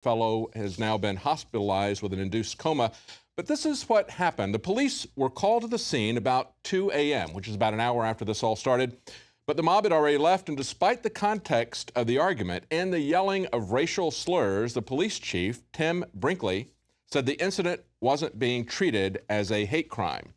Fellow has now been hospitalized with an induced coma. But this is what happened. The police were called to the scene about 2 a.m., which is about an hour after this all started. But the mob had already left, and despite the context of the argument and the yelling of racial slurs, the police chief, Tim Brinkley, said the incident wasn't being treated as a hate crime.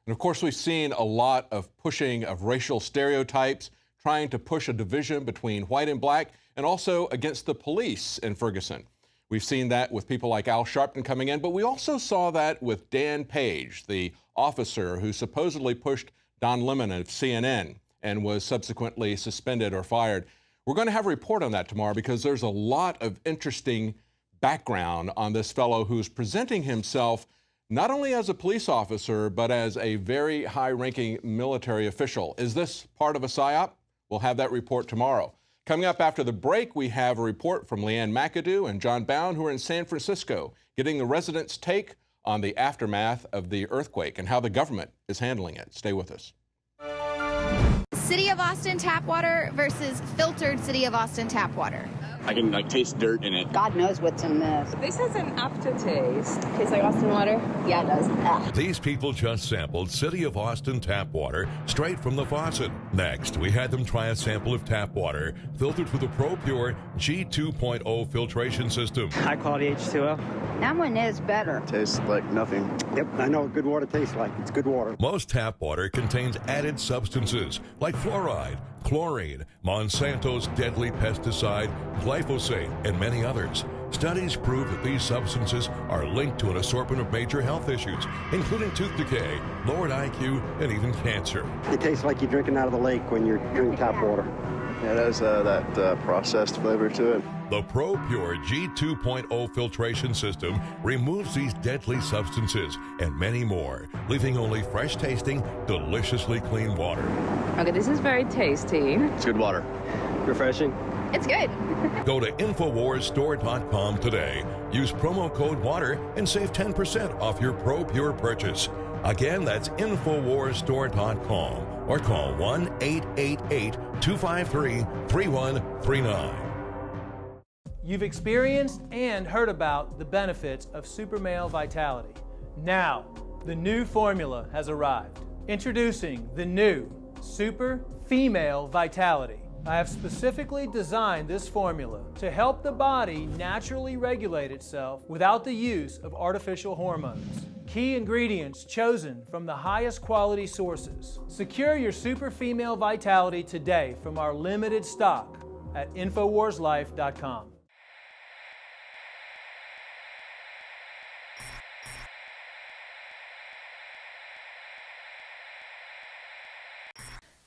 And of course, we've seen a lot of pushing of racial stereotypes, trying to push a division between white and black, and also against the police in Ferguson. We've seen that with people like Al Sharpton coming in, but we also saw that with Dan Page, the officer who supposedly pushed Don Lemon of CNN and was subsequently suspended or fired. We're going to have a report on that tomorrow because there's a lot of interesting background on this fellow who's presenting himself not only as a police officer, but as a very high-ranking military official. Is this part of a psyop? We'll have that report tomorrow. Coming up after the break, we have a report from Leanne McAdoo and John Bound, who are in San Francisco, getting the residents' take on the aftermath of the earthquake and how the government is handling it. Stay with us. City of Austin tap water versus filtered City of Austin tap water. I can taste dirt in it. God knows what's in this. This has an aftertaste. Tastes like Austin water? Yeah, it does. Ugh. These people just sampled City of Austin tap water straight from the faucet. Next, we had them try a sample of tap water filtered through the ProPure G2.0 filtration system. High quality H2O. That one is better. Tastes like nothing. Yep, I know what good water tastes like. It's good water. Most tap water contains added substances like fluoride, chlorine, Monsanto's deadly pesticide, glyphosate, and many others. Studies prove that these substances are linked to an assortment of major health issues, including tooth decay, lowered IQ, and even cancer. It tastes like you're drinking out of the lake when you're drinking tap water. Yeah, it has that processed flavor to it. The ProPure G2.0 filtration system removes these deadly substances and many more, leaving only fresh-tasting, deliciously clean water. Okay, this is very tasty. It's good water. Refreshing. It's good. Go to InfoWarsStore.com today. Use promo code WATER and save 10% off your ProPure purchase. Again, that's InfoWarsStore.com or call 1-888-253-3139. You've experienced and heard about the benefits of Super Male Vitality. Now, the new formula has arrived. Introducing the new Super Female Vitality. I have specifically designed this formula to help the body naturally regulate itself without the use of artificial hormones. Key ingredients chosen from the highest quality sources. Secure your Super Female Vitality today from our limited stock at InfoWarsLife.com.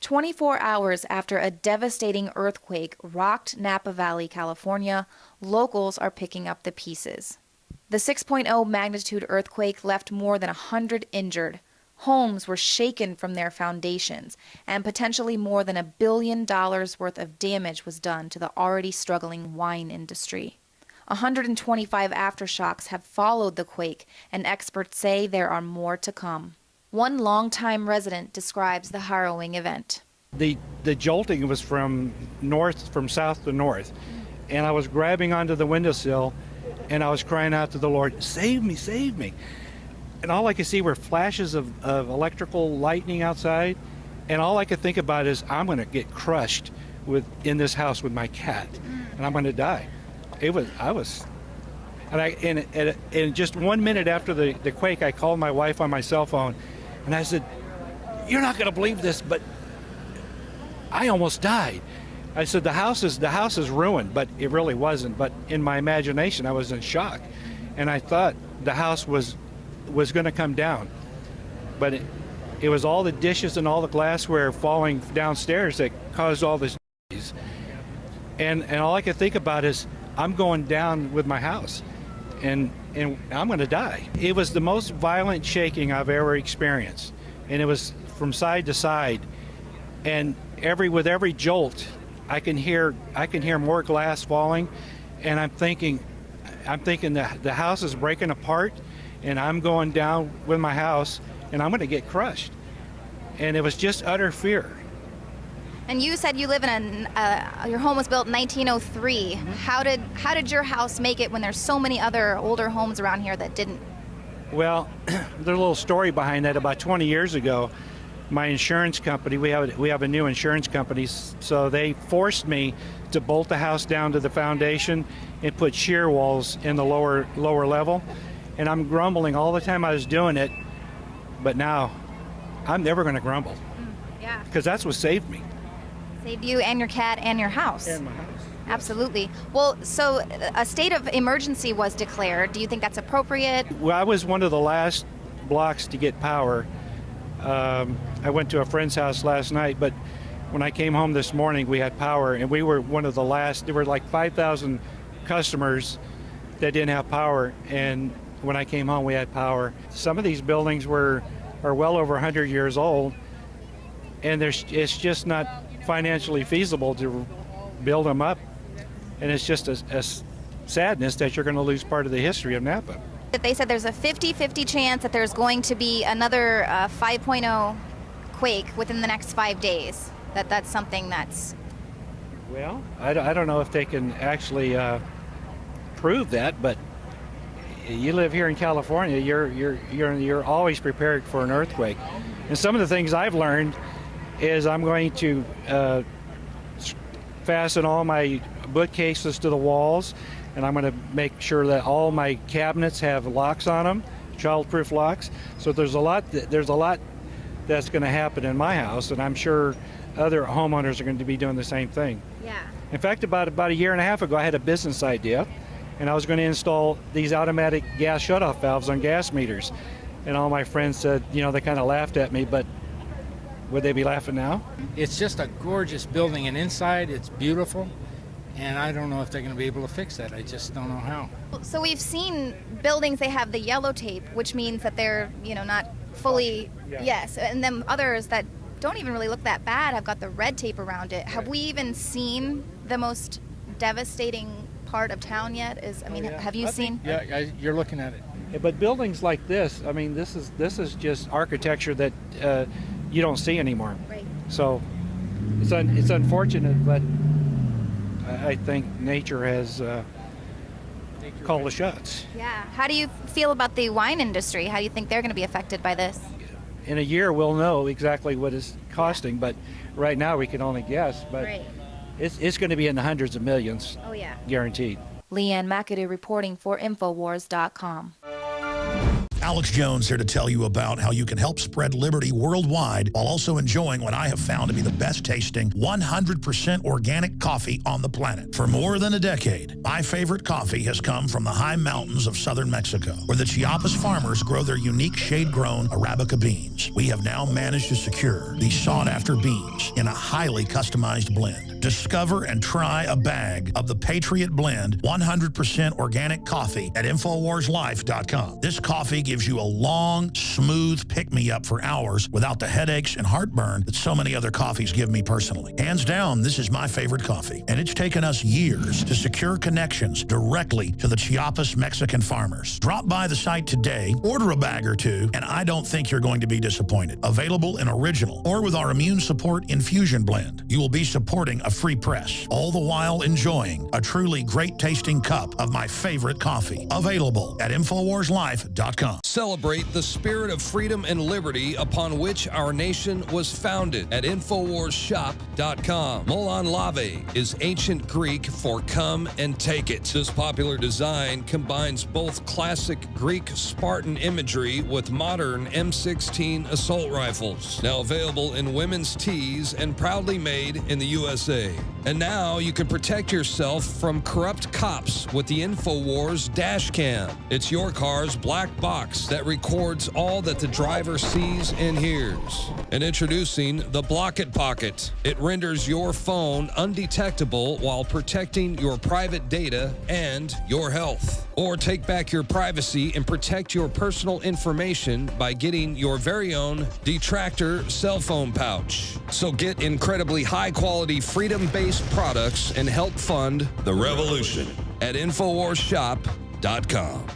"24 hours after a devastating earthquake rocked Napa Valley, California, locals are picking up the pieces. The 6.0 magnitude earthquake left more than 100 injured. Homes were shaken from their foundations, and potentially more than $1 billion worth of damage was done to the already struggling wine industry. 125 aftershocks have followed the quake, and experts say there are more to come. One longtime resident describes the harrowing event. The jolting was from south to north, and I was grabbing onto the windowsill, and I was crying out to the Lord, "Save me, save me!" And all I could see were flashes of electrical lightning outside, and all I could think about is, I'm going to get crushed in this house with my cat, and I'm going to die. And just 1 minute after the quake, I called my wife on my cell phone, and I said, "You're not going to believe this, but I almost died." I said, the house is ruined, but it really wasn't. But in my imagination, I was in shock, and I thought the house was going to come down. But it was all the dishes and all the glassware falling downstairs that caused all this noise. And all I could think about is, I'm going down with my house, and I'm going to die. It was the most violent shaking I've ever experienced, and it was from side to side. And with every jolt, I can hear more glass falling, and I'm thinking the house is breaking apart, and I'm going down with my house, and I'm going to get crushed. And it was just utter fear. And you said you live in your home was built in 1903. How did your house make it when there's so many other older homes around here that didn't? Well, there's a little story behind that. About 20 years ago, my insurance company, we have a new insurance company, so they forced me to bolt the house down to the foundation and put shear walls in the lower level. And I'm grumbling all the time I was doing it, but now I'm never going to grumble. Yeah. Because that's what saved me. Saved you and your cat and your house. And my house. Absolutely. Well, so a state of emergency was declared. Do you think that's appropriate? Well, I was one of the last blocks to get power. I went to a friend's house last night, but when I came home this morning, we had power, and we were one of the last. There were like 5,000 customers that didn't have power, and when I came home, we had power. Some of these buildings are well over 100 years old, and it's just not financially feasible to build them up, and it's just a sadness that you're going to lose part of the history of Napa. They said there's a 50-50 chance that there's going to be another 5.0 quake within the next 5 days. That's something that's... Well, I don't know if they can actually prove that, but you live here in California, you're always prepared for an earthquake. And some of the things I've learned is I'm going to fasten all my bookcases to the walls, and I'm going to make sure that all my cabinets have locks on them, child-proof locks. So there's a lot that's going to happen in my house, and I'm sure other homeowners are going to be doing the same thing. Yeah. In fact, about a year and a half ago, I had a business idea, and I was going to install these automatic gas shutoff valves on gas meters. And all my friends said, they kind of laughed at me, but would they be laughing now? It's just a gorgeous building, and inside it's beautiful. And I don't know if they're going to be able to fix that. I just don't know how. So we've seen buildings, they have the yellow tape, which means that they're, not fully, Yeah. Yes. And then others that don't even really look that bad have got the red tape around it. Have we even seen the most devastating part of town yet? Have you seen? Yeah, you're looking at it. Yeah, but buildings like this, this is just architecture that you don't see anymore. Right. So it's unfortunate, but I think nature has called the shots. Yeah. How do you feel about the wine industry? How do you think they're going to be affected by this? In a year, we'll know exactly what it's costing, but right now we can only guess. But Right. it's going to be in the hundreds of millions, Oh, yeah. guaranteed. Leanne McAdoo reporting for INFOWARS.com. Alex Jones here to tell you about how you can help spread liberty worldwide while also enjoying what I have found to be the best tasting 100% organic coffee on the planet. For more than a decade, my favorite coffee has come from the high mountains of southern Mexico, where the Chiapas farmers grow their unique shade-grown Arabica beans. We have now managed to secure these sought-after beans in a highly customized blend. Discover and try a bag of the Patriot Blend 100% organic coffee at InfoWarsLife.com. This coffee gives you a long, smooth pick-me-up for hours without the headaches and heartburn that so many other coffees give me personally. Hands down, this is my favorite coffee, and it's taken us years to secure connections directly to the Chiapas Mexican farmers. Drop by the site today, order a bag or two, and I don't think you're going to be disappointed. Available in original or with our immune support infusion blend. You will be supporting a free press, all the while enjoying a truly great-tasting cup of my favorite coffee. Available at InfoWarsLife.com. Celebrate the spirit of freedom and liberty upon which our nation was founded at InfoWarsShop.com. Molon Lave is ancient Greek for come and take it. This popular design combines both classic Greek Spartan imagery with modern M16 assault rifles. Now available in women's tees and proudly made in the USA. And now you can protect yourself from corrupt cops with the InfoWars dash cam. It's your car's black box that records all that the driver sees and hears. And introducing the Block It Pocket. It renders your phone undetectable while protecting your private data and your health. Or take back your privacy and protect your personal information by getting your very own Detractor cell phone pouch. So get incredibly high-quality, freedom-based products and help fund the revolution at InfoWarsShop.com.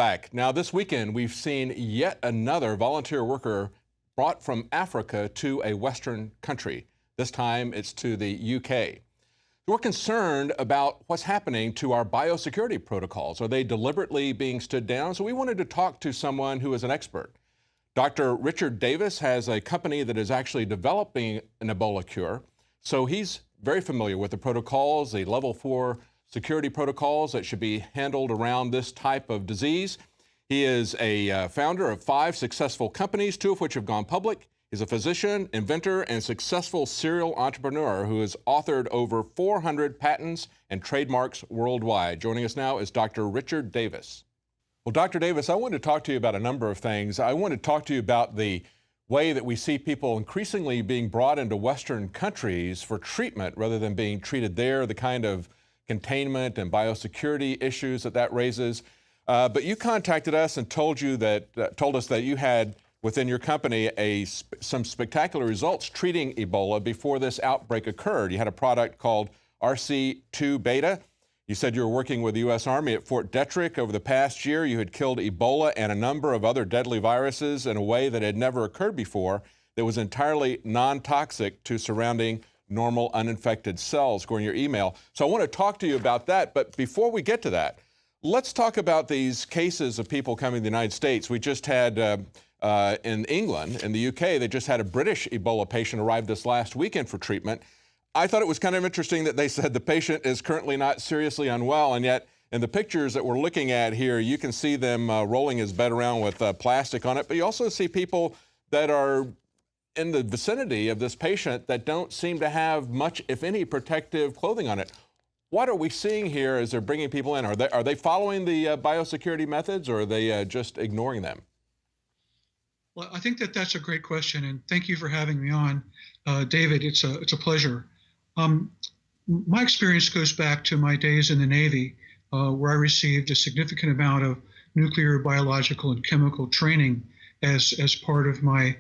back. Now, this weekend, we've seen yet another volunteer worker brought from Africa to a Western country. This time, it's to the UK. We're concerned about what's happening to our biosecurity protocols. Are they deliberately being stood down? So we wanted to talk to someone who is an expert. Dr. Richard Davis has a company that is actually developing an Ebola cure. So he's very familiar with the protocols, the level 4 security protocols that should be handled around this type of disease. He is a founder of 5 successful companies, 2 of which have gone public. He's a physician, inventor, and successful serial entrepreneur who has authored over 400 patents and trademarks worldwide. Joining us now is Dr. Richard Davis. Well, Dr. Davis, I wanted to talk to you about a number of things. I want to talk to you about the way that we see people increasingly being brought into Western countries for treatment rather than being treated there, the kind of containment and biosecurity issues that raises. But you contacted us and told us that you had within your company some spectacular results treating Ebola before this outbreak occurred. You had a product called RC2 Beta. You said you were working with the U.S. Army at Fort Detrick. Over the past year, you had killed Ebola and a number of other deadly viruses in a way that had never occurred before, that was entirely non-toxic to surrounding normal uninfected cells, according to your email. So I want to talk to you about that. But before we get to that, let's talk about these cases of people coming to the United States. We just had in England, in the UK, they just had a British Ebola patient arrive this last weekend for treatment. I thought it was kind of interesting that they said the patient is currently not seriously unwell, and yet in the pictures that we're looking at here, you can see them rolling his bed around with plastic on it, but you also see people that are in the vicinity of this patient that don't seem to have much, if any, protective clothing on it. What are we seeing here as they're bringing people in? Are they following the biosecurity methods, or are they just ignoring them? Well, I think that's a great question, and thank you for having me on, David. It's a pleasure. My experience goes back to my days in the Navy, where I received a significant amount of nuclear, biological, and chemical training as part of my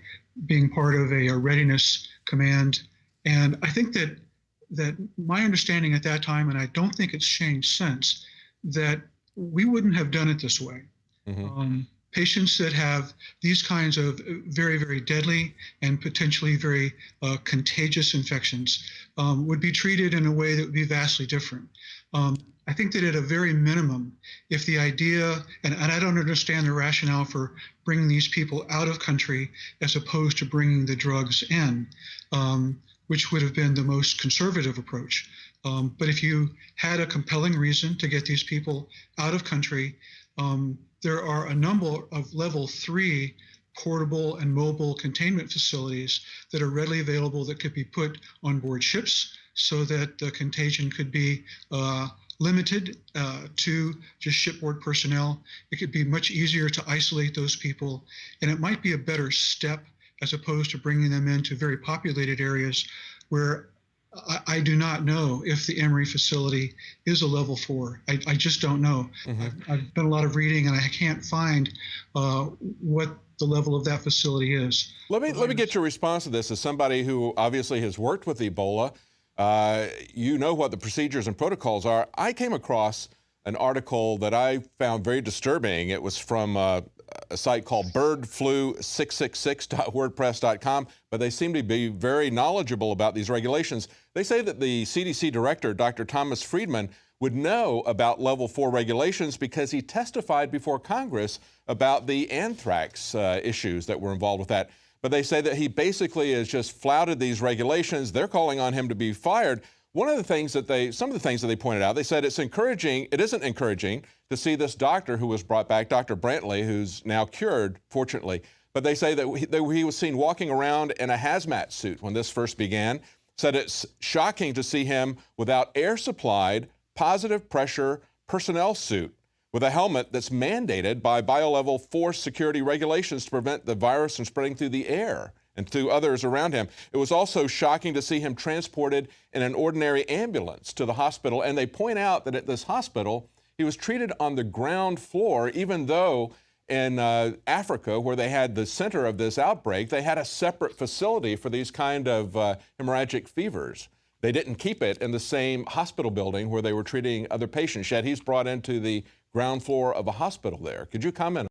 being part of a readiness command. And I think that my understanding at that time, and I don't think it's changed since, that we wouldn't have done it this way. Mm-hmm. Patients that have these kinds of very, very deadly and potentially very contagious infections would be treated in a way that would be vastly different. I think that at a very minimum, if the idea, and I don't understand the rationale for bringing these people out of country as opposed to bringing the drugs in, which would have been the most conservative approach. But if you had a compelling reason to get these people out of country, there are a number of level 3 portable and mobile containment facilities that are readily available that could be put on board ships so that the contagion could be limited to just shipboard personnel. It could be much easier to isolate those people, and it might be a better step as opposed to bringing them into very populated areas where I do not know if the Emory facility is a level 4. I just don't know. Mm-hmm. I've done a lot of reading, and I can't find what the level of that facility is. Let me get your response to this as somebody who obviously has worked with Ebola. You know what the procedures and protocols are. I came across an article that I found very disturbing. It was from a site called birdflu666.wordpress.com, but they seem to be very knowledgeable about these regulations. They say that the CDC director, Dr. Thomas Friedman, would know about level 4 regulations because he testified before Congress about the anthrax issues that were involved with that. But they say that he basically has just flouted these regulations. They're calling on him to be fired. Some of the things that they pointed out, they said it isn't encouraging to see this doctor who was brought back, Dr. Brantley, who's now cured, fortunately. But they say that he was seen walking around in a hazmat suit when this first began. Said it's shocking to see him without air-supplied, positive pressure personnel suit with a helmet that's mandated by biolevel 4 security regulations to prevent the virus from spreading through the air and to others around him. It was also shocking to see him transported in an ordinary ambulance to the hospital. And they point out that at this hospital, he was treated on the ground floor, even though in Africa, where they had the center of this outbreak, they had a separate facility for these kind of hemorrhagic fevers. They didn't keep it in the same hospital building where they were treating other patients, yet he's brought into the ground floor of a hospital there. Could you comment?